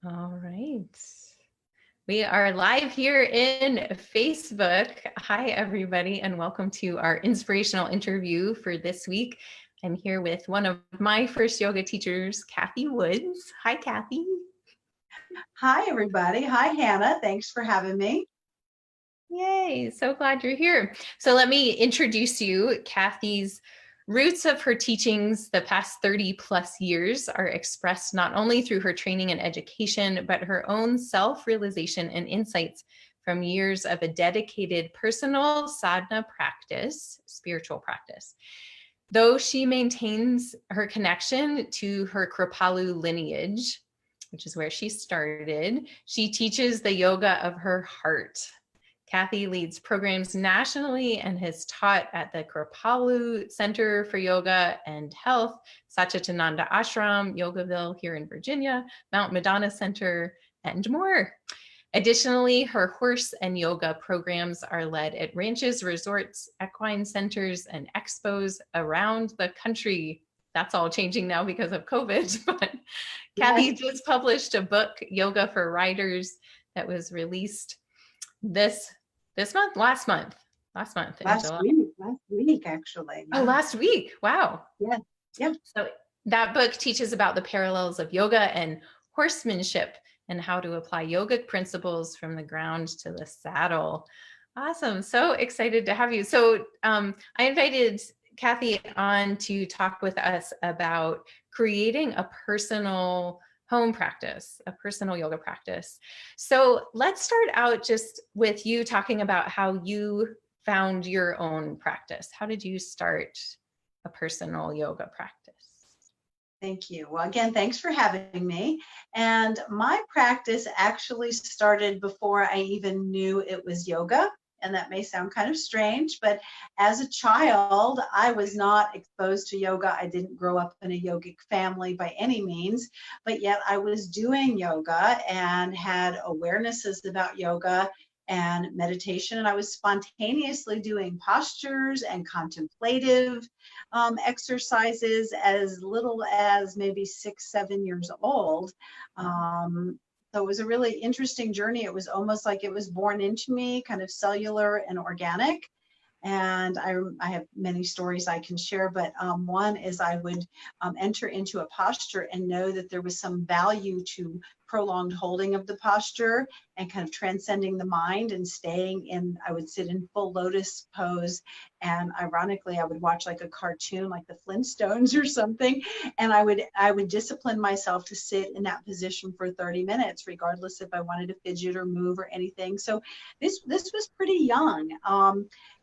All right. We are live here in Facebook. Hi, everybody, and welcome to our inspirational interview for this week. I'm here with one of my first yoga teachers, Cathy Woods. Hi, Cathy. Hi, everybody. Hi, Hannah. Thanks for having me. Yay, so glad you're here. So let me introduce you. Cathy's roots of her teachings the past 30 plus years are expressed not only through her training and education, but her own self-realization and insights from years of a dedicated personal sadhana practice, spiritual practice. Though she maintains her connection to her Kripalu lineage, which is where she started, she teaches the yoga of her heart. Cathy leads programs nationally and has taught at the Kripalu Center for Yoga and Health, Satchitananda Ashram, Yogaville here in Virginia, Mount Madonna Center, and more. Additionally, her horse and yoga programs are led at ranches, resorts, equine centers, and expos around the country. That's all changing now because of COVID, but Cathy just published a book, Yoga for Riders, that was released last month in July. Last week, actually. Oh, last week. Wow. Yeah. So that book teaches about the parallels of yoga and horsemanship and how to apply yogic principles from the ground to the saddle. Awesome. So excited to have you. So I invited Cathy on to talk with us about creating a personal home practice, a personal yoga practice. So let's start out just with you talking about how you found your own practice. How did you start a personal yoga practice? Thank you. Well, again, thanks for having me. And my practice actually started before I even knew it was yoga. And that may sound kind of strange, but as a child, I was not exposed to yoga. I didn't grow up in a yogic family by any means, but yet I was doing yoga and had awarenesses about yoga and meditation. And I was spontaneously doing postures and contemplative exercises as little as maybe 6, 7 years old. So it was a really interesting journey. It was almost like it was born into me, kind of cellular and organic. And I have many stories I can share, but one is I would enter into a posture and know that there was some value to prolonged holding of the posture and kind of transcending the mind and staying in. I would sit in full lotus pose, and ironically, I would watch like a cartoon, like the Flintstones or something, and I would discipline myself to sit in that position for 30 minutes, regardless if I wanted to fidget or move or anything. So this was pretty young.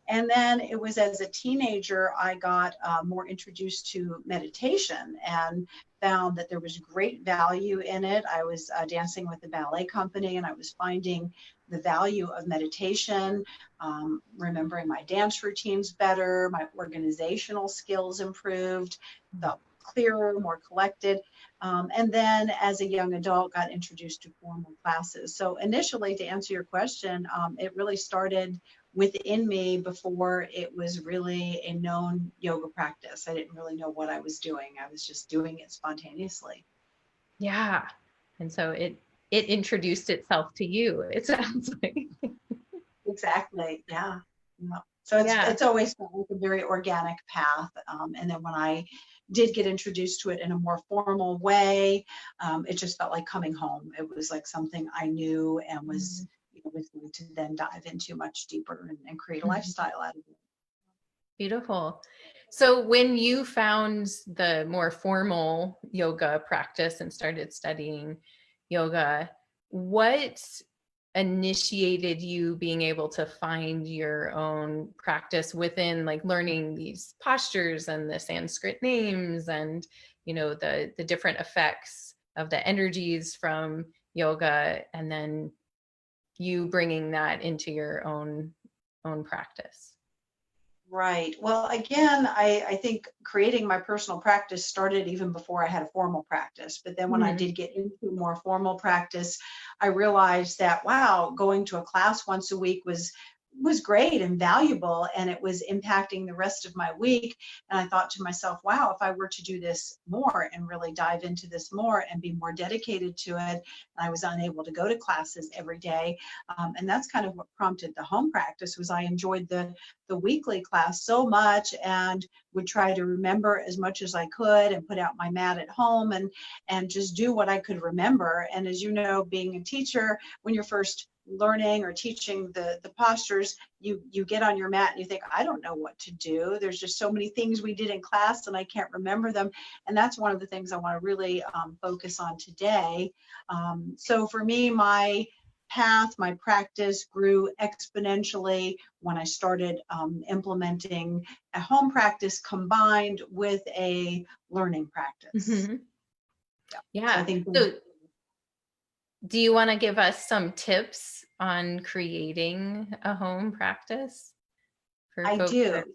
And then it was as a teenager, I got more introduced to meditation and found that there was great value in it. I was dancing with the ballet company, and I was finding the value of meditation, remembering my dance routines better, my organizational skills improved, felt clearer, more collected. And then as a young adult, got introduced to formal classes. So initially, to answer your question, it really started within me before it was really a known yoga practice. I didn't really know what I was doing. I was just doing it spontaneously. Yeah. And so it introduced itself to you, it sounds like. Exactly. Yeah. So it's always felt like a very organic path. And then when I did get introduced to it in a more formal way, it just felt like coming home. It was like something I knew and was going to then dive into much deeper and create a lifestyle out of it. Beautiful. So when you found the more formal yoga practice and started studying yoga, what initiated you being able to find your own practice within, like, learning these postures and the Sanskrit names and, the different effects of the energies from yoga, and then you bringing that into your own practice? Right. Well, again, I think creating my personal practice started even before I had a formal practice. But then when I did get into more formal practice, I realized that, wow, going to a class once a week was was great and valuable, and it was impacting the rest of my week. And I thought to myself, wow, if I were to do this more and really dive into this more and be more dedicated to it, I was unable to go to classes every day. And that's kind of what prompted the home practice. Was I enjoyed the weekly class so much, and would try to remember as much as I could, and put out my mat at home, and just do what I could remember. And as you know, being a teacher, when you're first learning or teaching the postures, you get on your mat and you think, I don't know what to do. There's just so many things we did in class and I can't remember them. And that's one of the things I want to really focus on today. So for me, my path, my practice grew exponentially when I started implementing a home practice combined with a learning practice. Mm-hmm. Yeah. So I Yeah. think So do you want to give us some tips on creating a home practice for I folks do. that,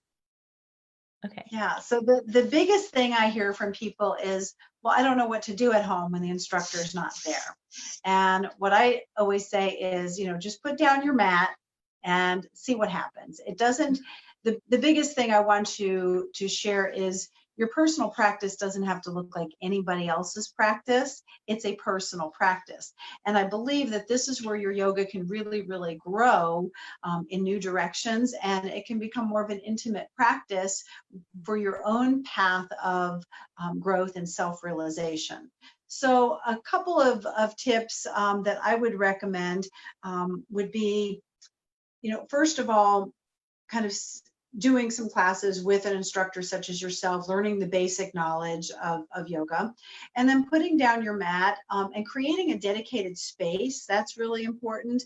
okay. Yeah. So the biggest thing I hear from people is, well, I don't know what to do at home when the instructor is not there. And what I always say is, just put down your mat and see what happens. It doesn't, the biggest thing I want to share is your personal practice doesn't have to look like anybody else's practice. It's a personal practice. And I believe that this is where your yoga can really, really grow in new directions. And it can become more of an intimate practice for your own path of growth and self-realization. So a couple of tips that I would recommend would be, first of all, kind of doing some classes with an instructor such as yourself, learning the basic knowledge of yoga, and then putting down your mat and creating a dedicated space. That's really important,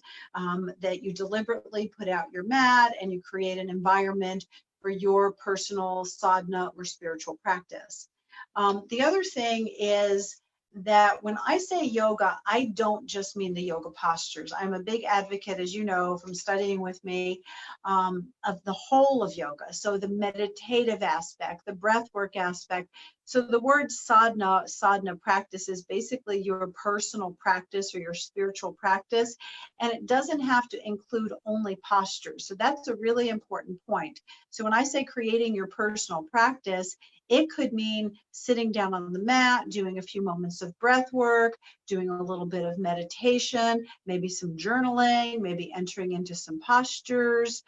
that you deliberately put out your mat and you create an environment for your personal sadhana or spiritual practice. The other thing is that when I say yoga, I don't just mean the yoga postures. I'm a big advocate, as you know, from studying with me, of the whole of yoga. So the meditative aspect, the breath work aspect. So the word sadhana practice is basically your personal practice or your spiritual practice. And it doesn't have to include only postures. So that's a really important point. So when I say creating your personal practice, it could mean sitting down on the mat, doing a few moments of breath work, doing a little bit of meditation, maybe some journaling, maybe entering into some postures,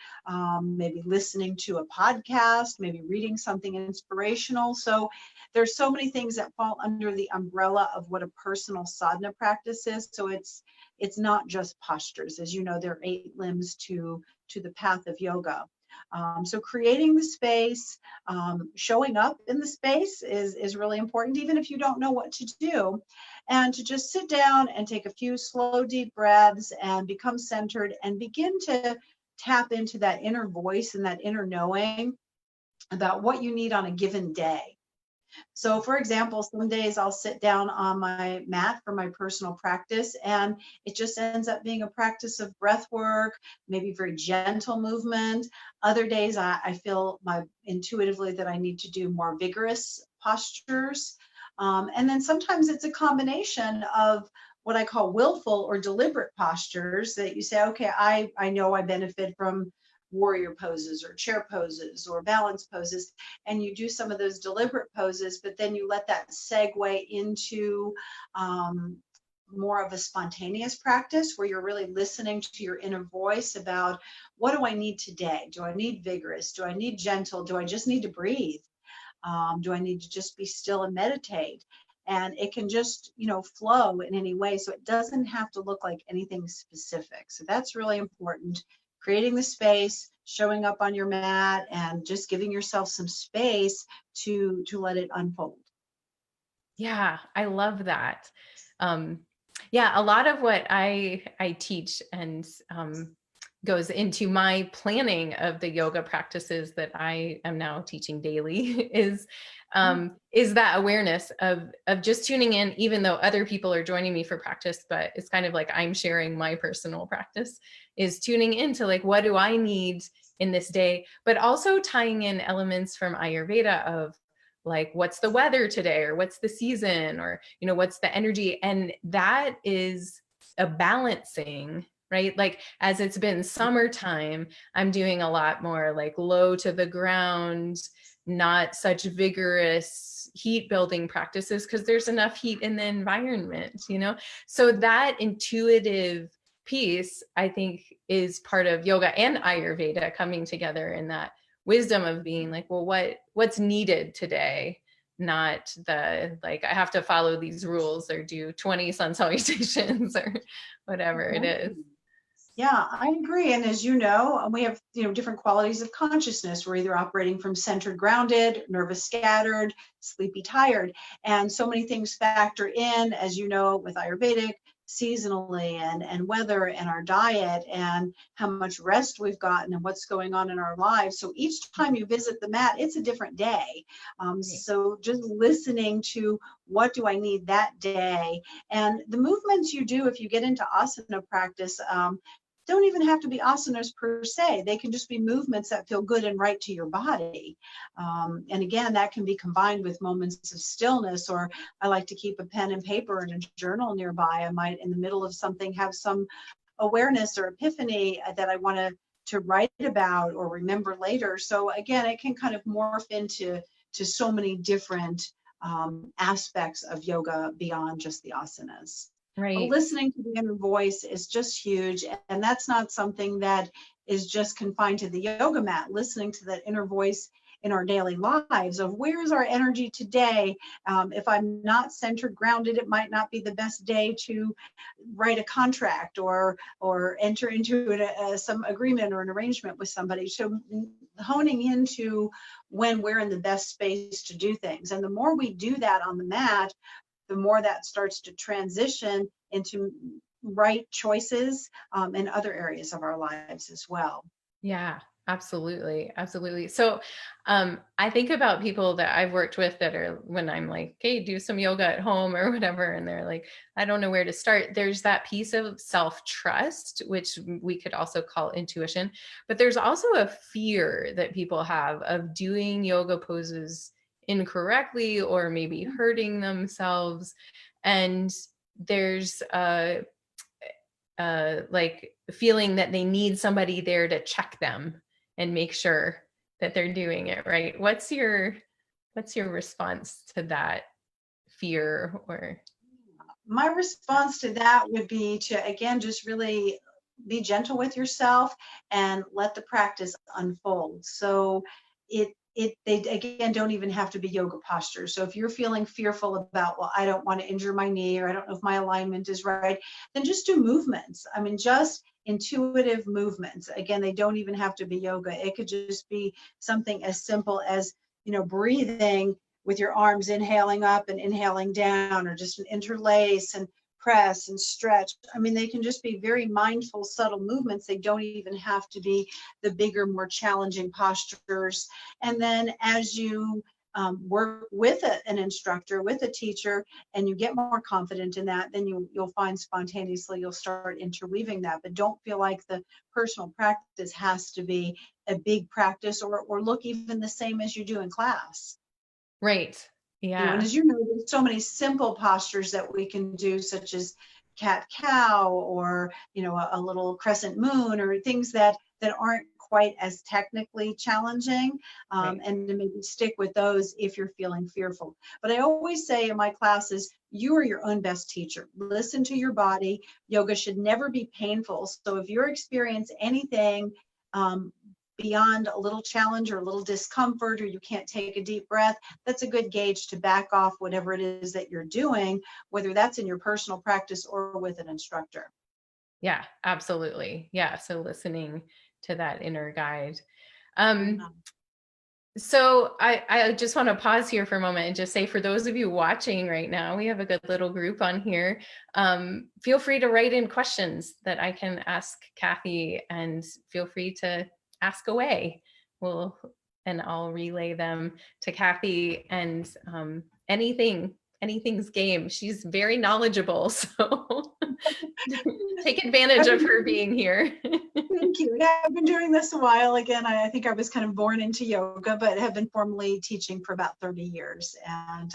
maybe listening to a podcast, maybe reading something inspirational. So there's so many things that fall under the umbrella of what a personal sadhana practice is. So it's not just postures. As you know, there are 8 limbs to the path of yoga. So creating the space, showing up in the space is really important, even if you don't know what to do. And to just sit down and take a few slow, deep breaths and become centered and begin to tap into that inner voice and that inner knowing about what you need on a given day. So for example, some days I'll sit down on my mat for my personal practice, and it just ends up being a practice of breath work, maybe very gentle movement. Other days I feel intuitively that I need to do more vigorous postures. And then sometimes it's a combination of what I call willful or deliberate postures that you say, okay, I know I benefit from warrior poses or chair poses or balance poses, and you do some of those deliberate poses, but then you let that segue into more of a spontaneous practice where you're really listening to your inner voice about, what do I need today? Do I need vigorous? Do I need gentle? Do I just need to breathe? Do I need to just be still and meditate? And it can just, flow in any way. So it doesn't have to look like anything specific. So that's really important. Creating the space, showing up on your mat, and just giving yourself some space to let it unfold. Yeah, I love that. Yeah, a lot of what I teach and goes into my planning of the yoga practices that I am now teaching daily is that awareness of just tuning in, even though other people are joining me for practice, but it's kind of like I'm sharing my personal practice, is tuning into like, what do I need in this day, but also tying in elements from Ayurveda of like, what's the weather today, or what's the season, or, what's the energy. And that is a balancing, right? Like as it's been summertime, I'm doing a lot more like low to the ground, not such vigorous heat building practices because there's enough heat in the environment, you know? So that intuitive piece, I think, is part of yoga and Ayurveda coming together in that wisdom of being like, well, what's needed today? Not the like, I have to follow these rules or do 20 sun salutations or whatever it is. Yeah, I agree. And as you know, we have, different qualities of consciousness. We're either operating from centered, grounded, nervous, scattered, sleepy, tired. And so many things factor in, as you know, with Ayurvedic, seasonally and weather and our diet and how much rest we've gotten and what's going on in our lives. So each time you visit the mat, it's a different day. So just listening to what do I need that day, and the movements you do if you get into asana practice, don't even have to be asanas per se. They can just be movements that feel good and right to your body. And again, that can be combined with moments of stillness, or I like to keep a pen and paper and a journal nearby. I might, in the middle of something, have some awareness or epiphany that I want to write about or remember later. So again, it can kind of morph into so many different aspects of yoga beyond just the asanas. But Right. listening to the inner voice is just huge. And that's not something that is just confined to the yoga mat. Listening to that inner voice in our daily lives of where's our energy today. If I'm not centered, grounded, it might not be the best day to write a contract or enter into some agreement or an arrangement with somebody. So honing into when we're in the best space to do things. And the more we do that on the mat, the more that starts to transition into right choices in other areas of our lives as well. Yeah, absolutely. Absolutely. So I think about people that I've worked with that are, when I'm like, hey, do some yoga at home or whatever, and they're like, I don't know where to start. There's that piece of self-trust, which we could also call intuition, but there's also a fear that people have of doing yoga poses incorrectly or maybe hurting themselves. And there's like feeling that they need somebody there to check them and make sure that they're doing it right. What's your response to that fear? Or My response to that would be to, again, just really be gentle with yourself and let the practice unfold. So they again don't even have to be yoga postures. So if you're feeling fearful about, well, I don't want to injure my knee, or I don't know if my alignment is right, then just do movements. I mean, just intuitive movements. Again, they don't even have to be yoga. It could just be something as simple as, breathing with your arms inhaling up and inhaling down, or just an interlace and press and stretch. I mean, they can just be very mindful, subtle movements. They don't even have to be the bigger, more challenging postures. And then as you work with an instructor, with a teacher, and you get more confident in that, then you'll find spontaneously you'll start interweaving that. But don't feel like the personal practice has to be a big practice or look even the same as you do in class. right. And Yeah. as you know, there's so many simple postures that we can do, such as cat cow, or a little crescent moon, or things that aren't quite as technically challenging, Right. and to maybe stick with those if you're feeling fearful. But I always say in my classes, you are your own best teacher. Listen to your body. Yoga should never be painful. So if you experience anything beyond a little challenge or a little discomfort, or you can't take a deep breath, that's a good gauge to back off whatever it is that you're doing, whether that's in your personal practice or with an instructor. Yeah, absolutely. Yeah. So listening to that inner guide. Um, Yeah. So I just want to pause here for a moment and just say, for those of you watching right now, we have a good little group on here. Feel free to write in questions that I can ask Cathy, and feel free to ask away. And I'll relay them to Cathy, and anything's game. She's very knowledgeable, so take advantage of her being here. Thank you. Yeah, I've been doing this a while. Again, I think I was kind of born into yoga, but have been formally teaching for about 30 years. And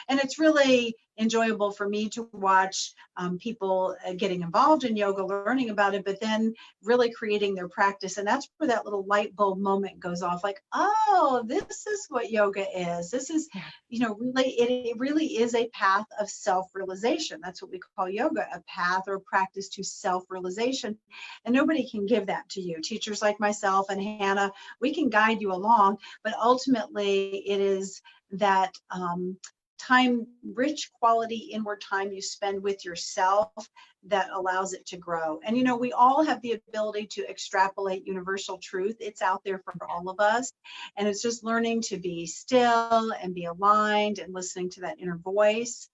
it's really enjoyable for me to watch people getting involved in yoga, learning about it, but then really creating their practice. And that's where that little light bulb moment goes off, like, oh, this is what yoga is. This is, really, it really is a path of self-realization. That's what we call yoga, a path or practice to self-realization. And nobody can give that to you. Teachers like myself and Hannah, we can guide you along, but ultimately it is that time, rich quality inward time you spend with yourself that allows it to grow. And we all have the ability to extrapolate universal truth. It's out there for all of us. And it's just learning to be still and be aligned and listening to that inner voice.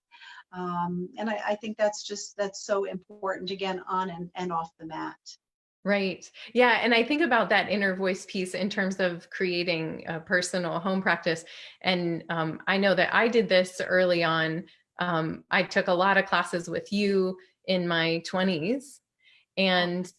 And I think that's so important, again, on and off the mat. Right. Yeah. And I think about that inner voice piece in terms of creating a personal home practice. And I know that I did this early on. I took a lot of classes with you in my 20s. And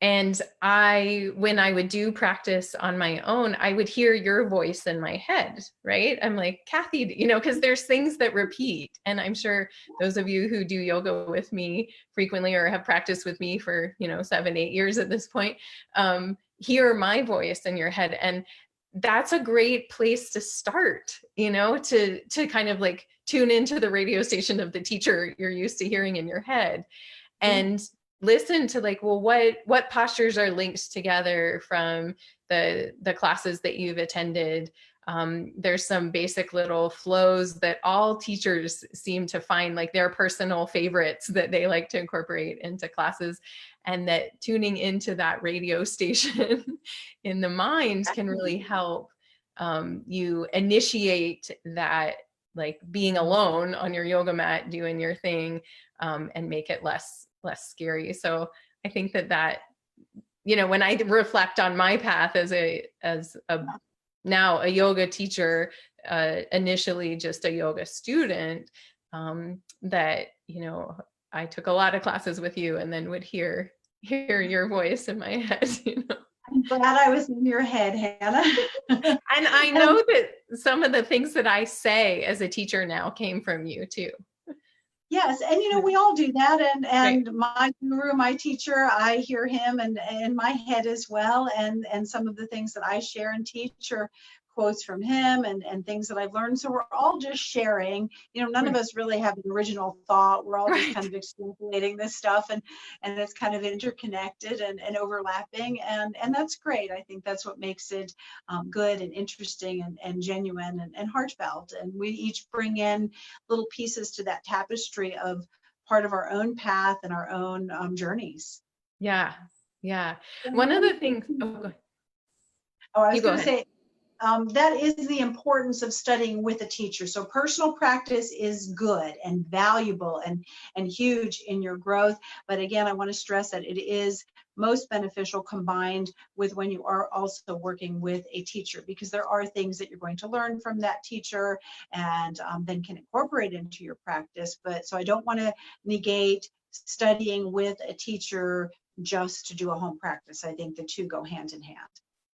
when I would do practice on my own, I would hear your voice in my head, right? I'm like, Cathy, because there's things that repeat. And I'm sure those of you who do yoga with me frequently or have practiced with me for, 7, 8 years at this point, hear my voice in your head. And that's a great place to start, to kind of like tune into the radio station of the teacher you're used to hearing in your head. And listen to like, well, what postures are linked together from the classes that you've attended. There's some basic little flows that all teachers seem to find like their personal favorites that they like to incorporate into classes, and that tuning into that radio station in the mind can really help you initiate that, like being alone on your yoga mat doing your thing, and make it less scary. So I think that when I reflect on my path as a now a yoga teacher, initially just a yoga student, that I took a lot of classes with you and then would hear your voice in my head. I'm glad I was in your head, Hannah. And I know that some of the things that I say as a teacher now came from you too. Yes, and we all do that, and Right. my guru, my teacher, I hear him and in my head as well, and some of the things that I share and teach are quotes from him and things that I've learned. So we're all just sharing. None of us really have an original thought. We're all just kind of extrapolating this stuff, and it's kind of interconnected and overlapping, and that's great. I think that's what makes it good and interesting and genuine and heartfelt. And we each bring in little pieces to that tapestry of part of our own path and our own journeys. Yeah. Yeah. And One of the things, I was you go going to ahead. say, that is the importance of studying with a teacher. So personal practice is good and valuable and huge in your growth. But again, I want to stress that it is most beneficial combined with when you are also working with a teacher, because there are things that you're going to learn from that teacher and then can incorporate into your practice. But so I don't want to negate studying with a teacher just to do a home practice. I think the two go hand in hand.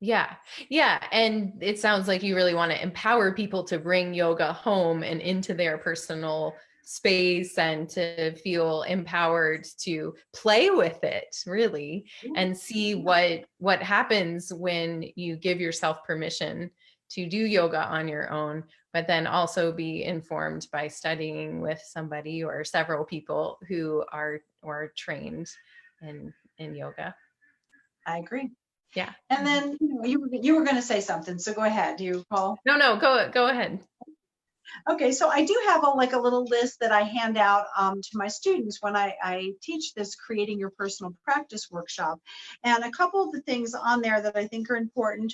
Yeah. Yeah. And it sounds like you really want to empower people to bring yoga home and into their personal space and to feel empowered to play with it really, and see what happens when you give yourself permission to do yoga on your own, but then also be informed by studying with somebody or several people who are trained in yoga. I agree. Yeah. And then you were going to say something, so go ahead. Do you recall? No, go ahead. Okay, so I do have a little list that I hand out to my students when I teach this Creating Your Personal Practice workshop. And a couple of the things on there that I think are important,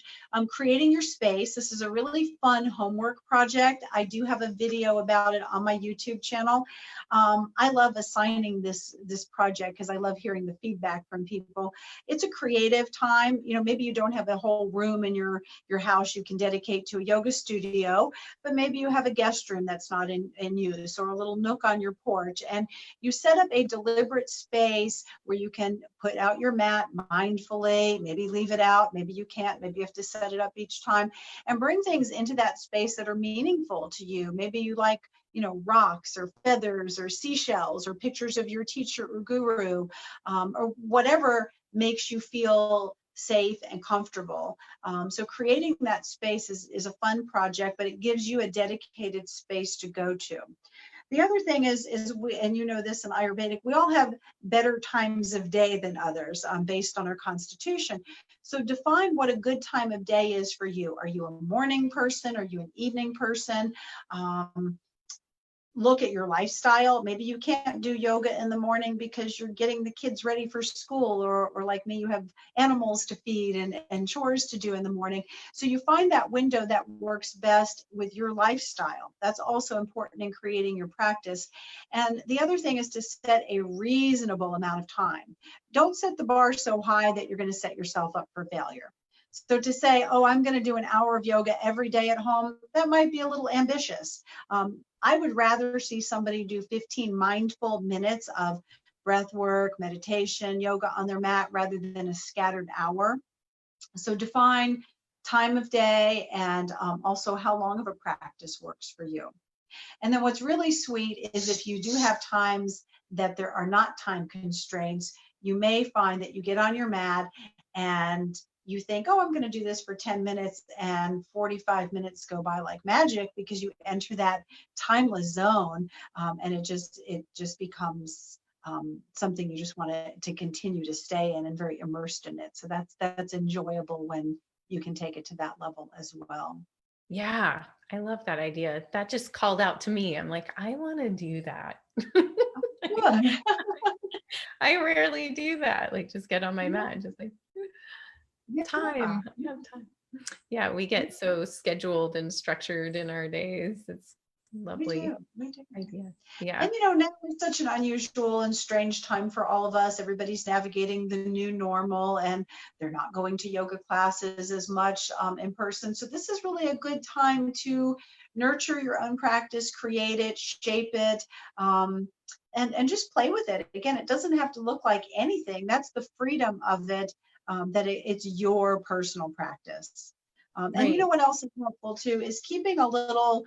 creating your space. This is a really fun homework project. I do have a video about it on my YouTube channel. I love assigning this project because I love hearing the feedback from people. It's a creative time. Maybe you don't have a whole room in your house you can dedicate to a yoga studio, but maybe you have a guest guest room that's not in use, or a little nook on your porch, and you set up a deliberate space where you can put out your mat mindfully, maybe leave it out, maybe you can't, maybe you have to set it up each time, and bring things into that space that are meaningful to you. Maybe you like, rocks or feathers or seashells or pictures of your teacher or guru, or whatever makes you feel safe and comfortable. So creating that space is a fun project, but it gives you a dedicated space to go to. The other thing is we, and you know this in Ayurvedic, we all have better times of day than others, based on our constitution. So define what a good time of day is for you. Are you a morning person? Are you an evening person? Look at your lifestyle. Maybe you can't do yoga in the morning because you're getting the kids ready for school, or like me, you have animals to feed and chores to do in the morning. So you find that window that works best with your lifestyle. That's also important in creating your practice. And the other thing is to set a reasonable amount of time. Don't set the bar so high that you're going to set yourself up for failure. So to say, oh, I'm going to do an hour of yoga every day at home, that might be a little ambitious. I would rather see somebody do 15 mindful minutes of breath work, meditation, yoga on their mat, rather than a scattered hour. So define time of day, and also how long of a practice works for you. And then what's really sweet is if you do have times that there are not time constraints, you may find that you get on your mat and you think, oh, I'm going to do this for 10 minutes, and 45 minutes go by like magic because you enter that timeless zone, and it just becomes something you just want to continue to stay in and very immersed in it. So that's enjoyable when you can take it to that level as well. Yeah, I love that idea. That just called out to me. I'm like, I want to do that. Good. I rarely do that. Like, just get on my mat and just like, Yeah. time. I have time. Yeah, we get so scheduled and structured in our days. It's lovely We do. idea. Yeah. And now it's such an unusual and strange time for all of us. Everybody's navigating the new normal, and they're not going to yoga classes as much in person. So this is really a good time to nurture your own practice, create it, shape it, and just play with it. Again, it doesn't have to look like anything. That's the freedom of it, that it's your personal practice. And Right. what else is helpful too is keeping a little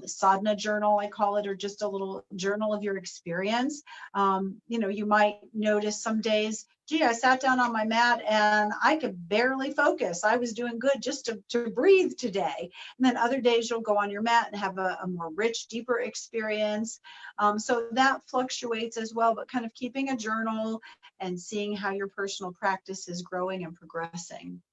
sadhana journal, I call it, or just a little journal of your experience. You might notice some days, gee, I sat down on my mat and I could barely focus. I was doing good just to breathe today. And then other days you'll go on your mat and have a more rich, deeper experience. So that fluctuates as well, but kind of keeping a journal and seeing how your personal practice is growing and progressing.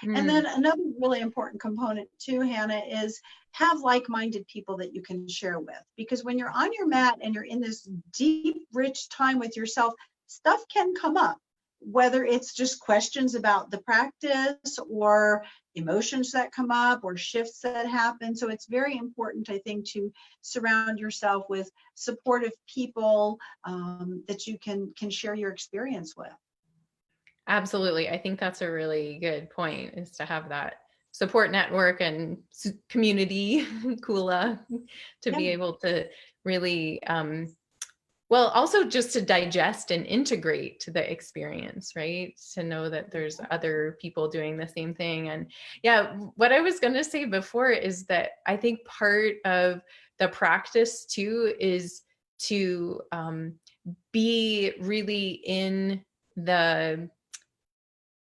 And Mm, then another really important component too, Hannah, is have like-minded people that you can share with. Because when you're on your mat and you're in this deep, rich time with yourself, stuff can come up, whether it's just questions about the practice or emotions that come up or shifts that happen. So it's very important, I think, to surround yourself with supportive people, that you can share your experience with. absolutely. I think that's a really good point, is to have that support network and community, Kula, to Yeah. be able to really, well, also just to digest and integrate the experience, right? To know that there's other people doing the same thing. And yeah, what I was going to say before is that I think part of the practice too is to be really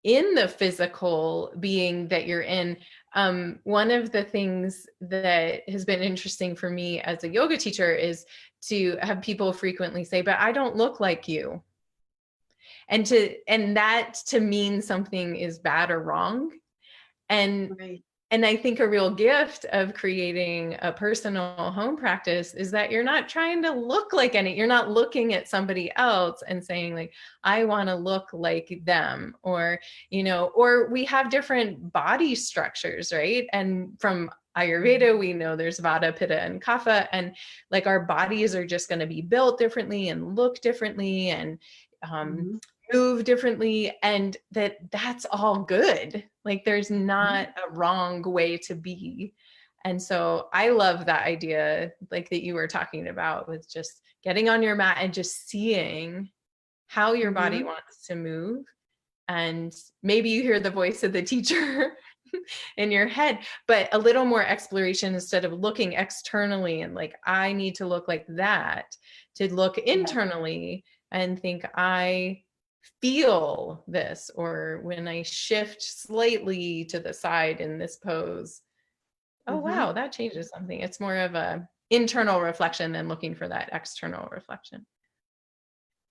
the physical being that you're in. One of the things that has been interesting for me as a yoga teacher is to have people frequently say, but I don't look like you. And that to mean something is bad or wrong. And Right. and I think a real gift of creating a personal home practice is that you're not trying to look like you're not looking at somebody else and saying like, I want to look like them, or, or we have different body structures, right? And from Ayurveda, we know there's Vata, Pitta, and Kapha, and like our bodies are just going to be built differently and look differently and Mhm. move differently, and that's all good. Like there's not a wrong way to be. And so I love that idea, like that you were talking about, with just getting on your mat and just seeing how your body Mm-hmm. wants to move. And maybe you hear the voice of the teacher in your head, but a little more exploration instead of looking externally and like, I need to look like that, to look Yes. internally and think, I feel this, or when I shift slightly to the side in this pose, oh, Mm-hmm. wow, that changes something. It's more of a internal reflection than looking for that external reflection.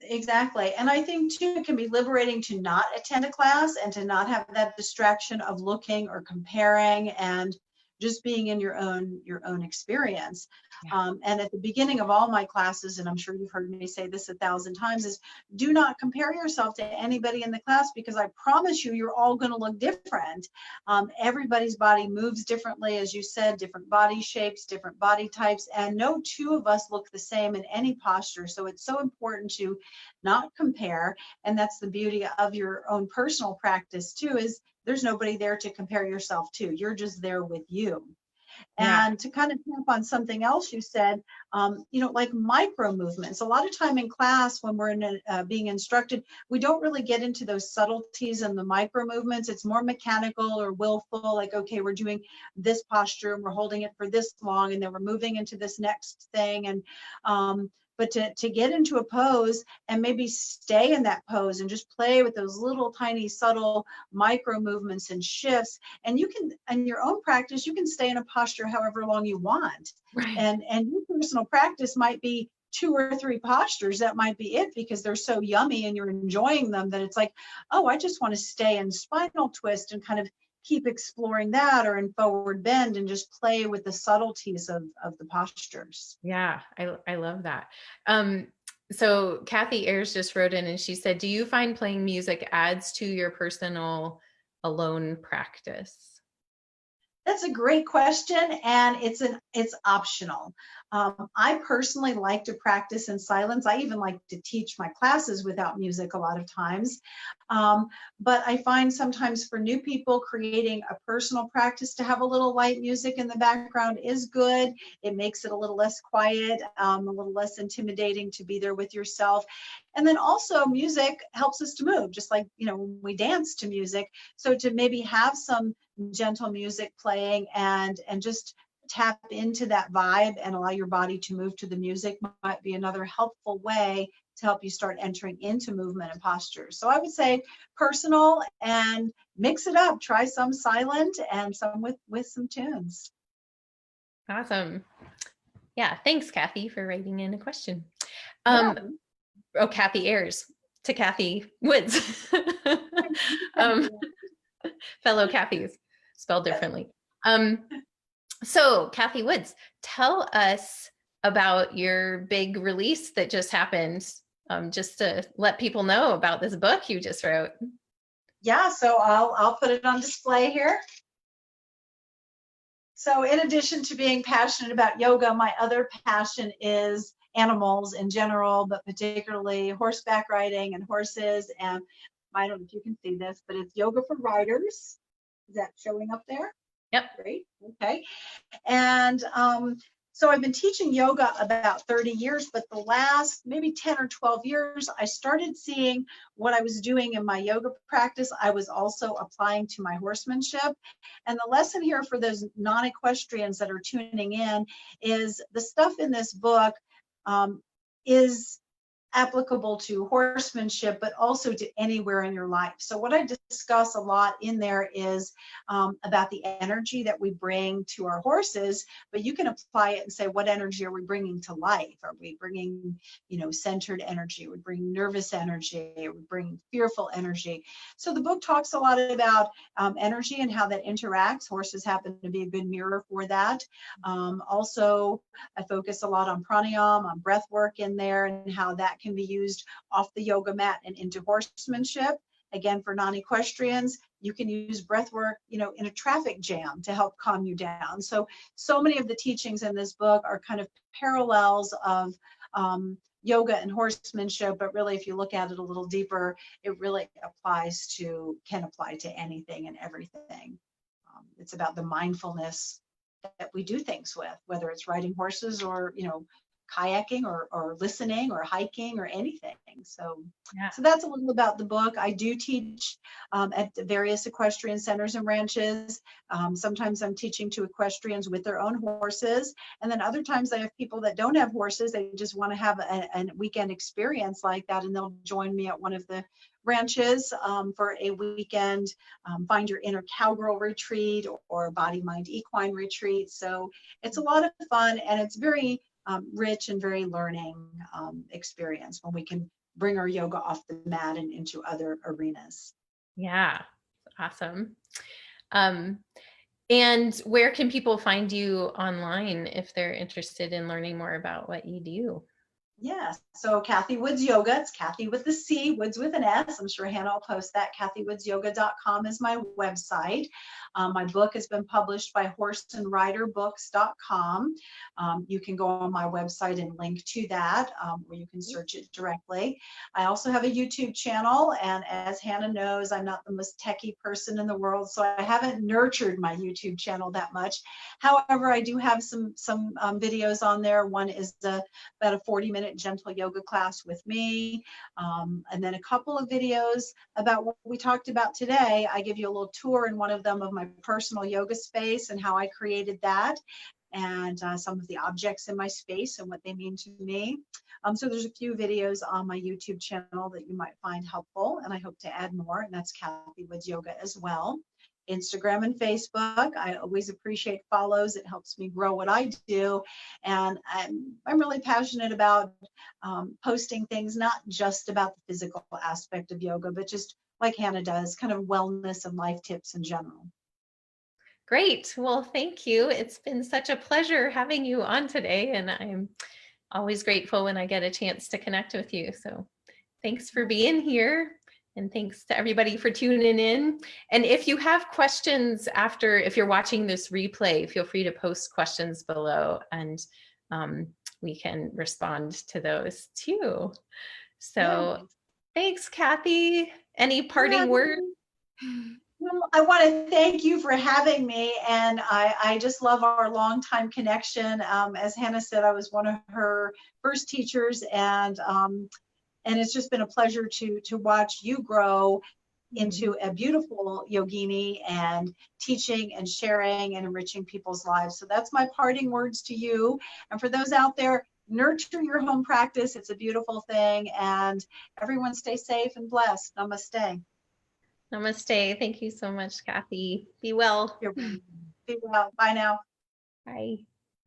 Exactly. And I think too, it can be liberating to not attend a class and to not have that distraction of looking or comparing and just being in your own experience. Yeah. And at the beginning of all my classes, and I'm sure you've heard me say this 1,000 times, is do not compare yourself to anybody in the class, because I promise you, you're all going to look different. Everybody's body moves differently, as you said, different body shapes, different body types, and no two of us look the same in any posture. So it's so important to not compare. And that's the beauty of your own personal practice too, is there's nobody there to compare yourself to. You're just there with you. Yeah. And to kind of tap on something else you said, like micro movements. A lot of time in class, when we're being instructed, we don't really get into those subtleties and the micro movements. It's more mechanical or willful, like, okay, we're doing this posture and we're holding it for this long, and then we're moving into this next thing. And but to get into a pose and maybe stay in that pose and just play with those little tiny subtle micro movements and shifts. And you can, in your own practice, you can stay in a posture however long you want. Right. And your personal practice might be 2 or 3 postures. That might be it, because they're so yummy and you're enjoying them that it's like, oh, I just want to stay in spinal twist and kind of keep exploring that, or in forward bend, and just play with the subtleties of the postures. Yeah, I love that. Um, so Kathy Ayers just wrote in and she said, do you find playing music adds to your personal alone practice? That's a great question, and it's optional. I personally like to practice in silence. I even like to teach my classes without music a lot of times. Um, but I find sometimes for new people, creating a personal practice to have a little light music in the background is good. It makes it a little less quiet, a little less intimidating to be there with yourself. And then also, music helps us to move, just like, when we dance to music. So to maybe have some gentle music playing and just tap into that vibe and allow your body to move to the music might be another helpful way to help you start entering into movement and postures. So I would say personal, and mix it up. Try some silent and some with some tunes. Awesome. Yeah, thanks, Kathy, for writing in a question. Yeah. Oh, Kathy Ayers, to Cathy Woods. um, fellow Kathys, spelled Yes. differently. So Cathy Woods, tell us about your big release that just happened, just to let people know about this book you just wrote. Yeah, so I'll put it on display here. So in addition to being passionate about yoga, my other passion is animals in general, but particularly horseback riding and horses. And I don't know if you can see this, but it's Yoga for Riders. Is that showing up there? Yep. Great. Okay. And so I've been teaching yoga about 30 years, but the last maybe 10 or 12 years, I started seeing what I was doing in my yoga practice. I was also applying to my horsemanship. And the lesson here for those non-equestrians that are tuning in is the stuff in this book is applicable to horsemanship, but also to anywhere in your life. So what I discuss a lot in there is about the energy that we bring to our horses, but you can apply it and say, what energy are we bringing to life? Are we bringing, centered energy? Are we bringing nervous energy? Are we bringing fearful energy? So the book talks a lot about energy and how that interacts. Horses happen to be a good mirror for that. Also, I focus a lot on pranayama, on breath work in there, and how that can be used off the yoga mat and into horsemanship. Again, for non-equestrians, you can use breath work, in a traffic jam to help calm you down. So many of the teachings in this book are kind of parallels of yoga and horsemanship, but really, if you look at it a little deeper, it really can apply to anything and everything. It's about the mindfulness that we do things with, whether it's riding horses or, kayaking or listening or hiking or anything. So, Yeah. so that's a little about the book. I do teach at the various equestrian centers and ranches. Sometimes I'm teaching to equestrians with their own horses. And then other times I have people that don't have horses. They just want to have a weekend experience like that. And they'll join me at one of the ranches for a weekend find your inner cowgirl retreat or body mind equine retreat. So it's a lot of fun, and it's very rich and very learning experience when we can bring our yoga off the mat and into other arenas. Yeah. Awesome. And where can people find you online if they're interested in learning more about what you do? Yes. So Cathy Woods Yoga, it's Cathy with the C, Woods with an S. I'm sure Hannah will post that. CathyWoodsYoga.com is my website. My book has been published by horseandriderbooks.com. You can go on my website and link to that, or you can search it directly. I also have a YouTube channel, and as Hannah knows, I'm not the most techie person in the world, so I haven't nurtured my YouTube channel that much. However, I do have some videos on there. One is about a 40-minute gentle yoga class with me, and then a couple of videos about what we talked about today. I give you a little tour in one of them of my personal yoga space and how I created that, and some of the objects in my space and what they mean to me. So there's a few videos on my YouTube channel that you might find helpful, and I hope to add more, and that's Cathy Woods Yoga as well. Instagram and Facebook. I always appreciate follows. It helps me grow what I do. And I'm really passionate about posting things, not just about the physical aspect of yoga, but just like Hannah does, kind of wellness and life tips in general. Great. Well, thank you. It's been such a pleasure having you on today, and I'm always grateful when I get a chance to connect with you. So thanks for being here. And thanks to everybody for tuning in. And if you have questions after, if you're watching this replay, feel free to post questions below, and we can respond to those too. So Yeah. thanks, Cathy. Any Yeah. parting words? Well, I want to thank you for having me, and I just love our long-time connection. As Hannah said, I was one of her first teachers, and it's just been a pleasure to watch you grow into a beautiful yogini and teaching and sharing and enriching people's lives. So that's my parting words to you. And for those out there, nurture your home practice. It's a beautiful thing, and everyone stay safe and blessed. Namaste. Namaste. Thank you so much, Cathy. Be well. You're welcome. Be well. Bye now. Bye.